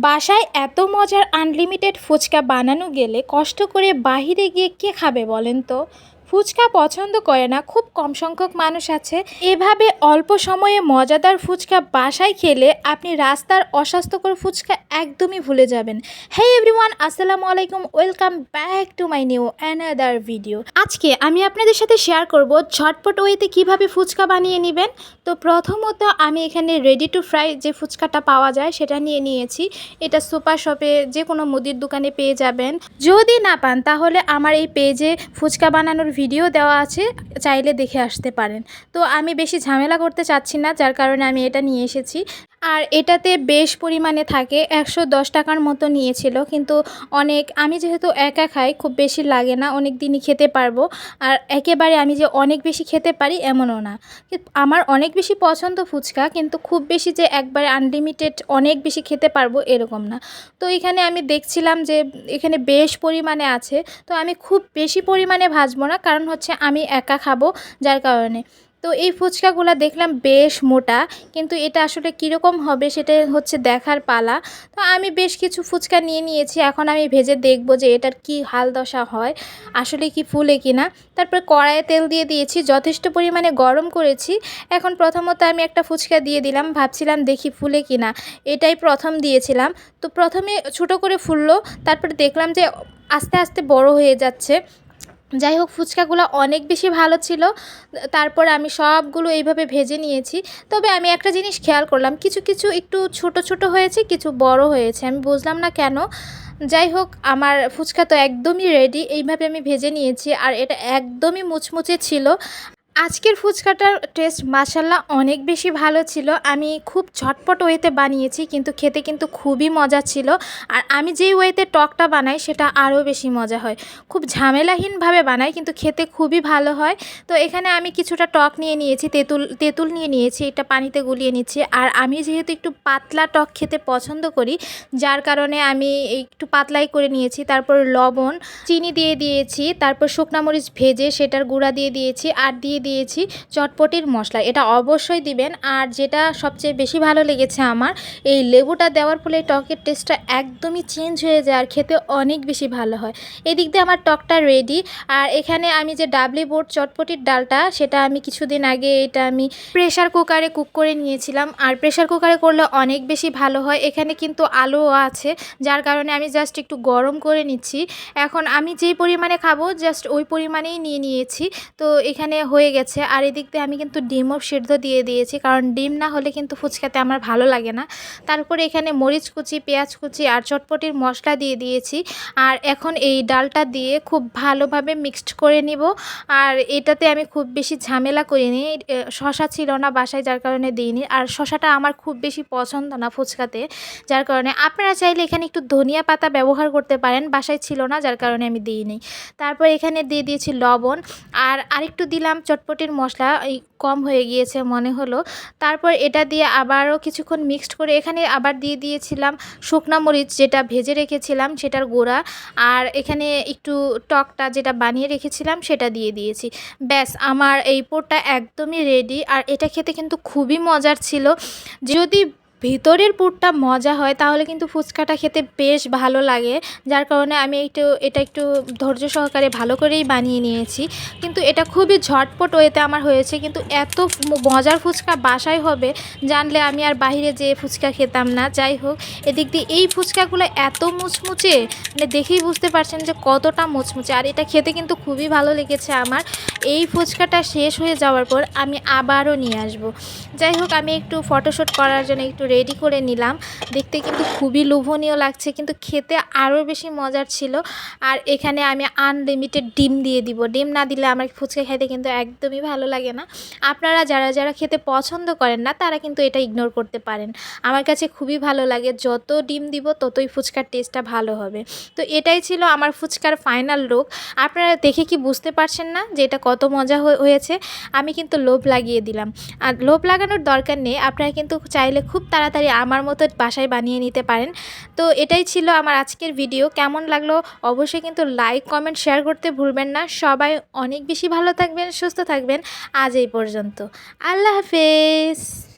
বাসায় এত মজার আনলিমিটেড ফুচকা বানানো গেলে কষ্ট করে বাহিরে গিয়ে কে খাবে বলেন তো। ফুচকা পছন্দ করে না খুব কম সংখ্যক মানুষ আছে। এভাবে অল্প সময়ে মজাদার ফুচকা বাসায় খেলে আপনি রাস্তার অস্বাস্থ্যকর ফুচকা একদমই ভুলে যাবেন। হে এভরিওয়ান, আসসালামু আলাইকুম, welcome back to my new another video. আজকে আমি আপনাদের সাথে শেয়ার করব ঝটপট ওয়েতে কিভাবে ফুচকা বানিয়ে নেবেন। তো প্রথমত আমি এখানে রেডি টু ফ্রাই যে ফুচকাটা পাওয়া যায় সেটা নিয়ে নিয়েছি। এটা সুপার শপে যে কোনো মুদির দোকানে পেয়ে যাবেন। যদি না পান তাহলে আমার এই পেজে ফুচকা বানানোর ভিডিও দেওয়া আছে, চাইলে দেখে আসতে পারেন। তো আমি বেশি ঝামেলা করতে চাচ্ছি না, যার কারণে আমি এটা নিয়ে এসেছি। আর এটাতে বেশ পরিমাণে থাকে, 110 টাকার মতো নিয়েছিল। কিন্তু আমি যেহেতু একা খাই, খুব বেশি লাগে না, অনেক দিনই খেতে পারবো। আর একেবারে আমি যে অনেক বেশি খেতে পারি এমনও না। আমার অনেক বেশি পছন্দ ফুচকা, কিন্তু খুব বেশি যে একবারে আনলিমিটেড অনেক বেশি খেতে পারবো এরকম না। তো এখানে আমি দেখছিলাম যে এখানে বেশ পরিমাণে আছে, তো আমি খুব বেশি পরিমাণে ভাজবো না, কারণ হচ্ছে আমি একা খাবো, যার কারণে। তো এই ফুচকাগুলো দেখলাম বেশ মোটা, কিন্তু এটা আসলে কীরকম হবে সেটা হচ্ছে দেখার পালা। তো আমি বেশ কিছু ফুচকা নিয়ে নিয়েছি, এখন আমি ভেজে দেখব যে এটার কি হাল দশা হয়, আসলে কি ফুলে কিনা। তারপর কড়াইয়ে তেল দিয়ে দিয়েছি, যথেষ্ট পরিমাণে গরম করেছি। এখন প্রথমত আমি একটা ফুচকা দিয়ে দিলাম, ভাবছিলাম দেখি ফুলে কিনা, এটাই প্রথম দিয়েছিলাম। তো প্রথমে ছোটো করে ফুললো, তারপর দেখলাম যে আস্তে আস্তে বড় হয়ে যাচ্ছে। যাই হোক, ফুচকাগুলো অনেক বেশি ভালো ছিল। তারপর আমি সবগুলো এইভাবে ভেজে নিয়েছি। তবে আমি একটা জিনিস খেয়াল করলাম, কিছু কিছু একটু ছোট ছোট হয়েছে, কিছু বড় হয়েছে, আমি বুঝলাম না কেন। যাই হোক, আমার ফুচকা তো একদমই রেডি। এইভাবে আমি ভেজে নিয়েছি, আর এটা একদমই মুচমুচে ছিল। আজকের ফুচকাটার টেস্ট মাশাআল্লাহ অনেক বেশি ভালো ছিল। আমি খুব ঝটপট ওয়েতে বানিয়েছি, কিন্তু খেতে কিন্তু খুবই মজা ছিল। আর আমি যেই ওয়েতে টকটা বানাই সেটা আরও বেশি মজা হয়। খুব ঝামেলাহীনভাবে বানাই, কিন্তু খেতে খুবই ভালো হয়। তো এখানে আমি কিছুটা টক নিয়ে নিয়েছি, তেঁতুল নিয়ে নিয়েছি, এটা পানিতে গুলিয়ে নিচ্ছি। আর আমি যেহেতু একটু পাতলা টক খেতে পছন্দ করি, যার কারণে আমি একটু পাতলাই করে নিয়েছি। তারপর লবণ, চিনি দিয়ে দিয়েছি, তারপর শুকনা মরিচ ভেজে সেটার গুঁড়া দিয়ে দিয়েছি, আর দিয়েছি চটপটির মশলা। এটা অবশ্যই দিবেন। আর যেটা সবচেয়ে বেশি ভালো লেগেছে আমার, এই লেবুটা দেওয়ার ফলে টকের টেস্টটা একদমই চেঞ্জ হয়ে যায়, আর খেতে অনেক বেশি ভালো হয়। এদিক দিয়ে আমার টকটা রেডি। আর এখানে আমি যে ডাবলি বোর্ড চটপটির ডালটা, সেটা আমি কিছুদিন আগে এটা আমি প্রেশার কুকারে কুক করে নিয়েছিলাম। আর প্রেশার কুকারে করলে অনেক বেশি ভালো হয়। এখানে কিন্তু আলুও আছে, যার কারণে আমি জাস্ট একটু গরম করে নিচ্ছি। এখন আমি যেই পরিমাণে খাবো জাস্ট ওই পরিমাণেই নিয়ে নিয়েছি। তো এখানে হয়ে গেছে। আর এদিক দিয়ে আমি কিন্তু ডিমও সেদ্ধ দিয়ে দিয়েছি, কারণ ডিম না হলে কিন্তু ফুচকাতে আমার ভালো লাগে না। তারপরে এখানে মরিচ কুচি, পেঁয়াজ কুচি আর চটপটির মশলা দিয়ে দিয়েছি। আর এখন এই ডালটা দিয়ে খুব ভালোভাবে মিক্সড করে নিব। আর এটাতে আমি খুব বেশি ঝামেলা করিনি, শশা ছিল না বাসায়, যার কারণে দিইনি। আর শশাটা আমার খুব বেশি পছন্দ না ফুচকাতে, যার কারণে আপনারা চাইলে এখানে একটু ধনিয়া পাতা ব্যবহার করতে পারেন, বাসায় ছিল না যার কারণে আমি দিইনি। তারপর এখানে দিয়ে দিয়েছি লবণ, আর আরেকটু দিলাম চটপটির মশলা, এই কম হয়ে গিয়েছে মনে হলো। তারপর এটা দিয়ে আবারও কিছুক্ষণ মিক্সড করে এখানে আবার দিয়ে দিয়েছিলাম শুকনা মরিচ, যেটা ভেজে রেখেছিলাম সেটার গুঁড়া। আর এখানে একটু টকটা যেটা বানিয়ে রেখেছিলাম সেটা দিয়ে দিয়েছি। ব্যাস, আমার এই পোরটা একদমই রেডি। আর এটা খেতে কিন্তু খুবই মজার ছিল। যদি ভিতরের পুরটা মজা হয় তাহলে কিন্তু ফুচকাটা খেতে বেশ ভালো লাগে, যার কারণে আমি এটা একটু ধৈর্য সহকারে ভালো করেই বানিয়ে নিয়েছি। কিন্তু এটা খুবই ঝটপট ওয়েতে আমার হয়েছে, কিন্তু এত মজার ফুচকা বাসায় হবে জানলে আমি আর বাইরে যেয়ে ফুচকা খেতাম না। যাই হোক, এদিক দিয়ে এই ফুচকাগুলো এত মুচমুচে, মানে দেখেই বুঝতে পারছেন যে কতটা মুচমুচে। আর এটা খেতে কিন্তু খুবই ভালো লেগেছে আমার। এই ফুচকাটা শেষ হয়ে যাওয়ার পর আমি আবারও নিয়ে আসব। যাই হোক, আমি একটু ফটোশ্যুট করার জন্য একটু রেডি করে নিলাম। দেখতে কিন্তু খুবই লোভনীয় লাগছে, কিন্তু খেতে আরও বেশি মজার ছিল। আর এখানে আমি আনলিমিটেড ডিম দিয়ে দিব। ডিম না দিলে আমার ফুচকা খেতে কিন্তু একদমই ভালো লাগে না। আপনারা যারা যারা খেতে পছন্দ করেন না তারা কিন্তু এটা ইগনোর করতে পারেন। আমার কাছে খুবই ভালো লাগে, যত ডিম দিব ততই ফুচকার টেস্টটা ভালো হবে। তো এটাই ছিল আমার ফুচকার ফাইনাল লুক। আপনারা দেখে কি বুঝতে পারছেন না যে এটা কত মজা হয়েছে? আমি কিন্তু লোভ লাগিয়ে দিলাম। আর লোভ লাগানোর দরকার নেই, আপনারা কিন্তু চাইলে খুব তাড়াতাড়ি আমার মতো বাসায় বানিয়ে নিতে পারেন। তো এটাই ছিল আমার আজকের ভিডিও। কেমন লাগলো অবশ্যই কিন্তু লাইক, কমেন্ট, শেয়ার করতে ভুলবেন না। সবাই অনেক বেশি ভালো থাকবেন, সুস্থ থাকবেন। আজ এই পর্যন্ত। আল্লাহ হাফেজ।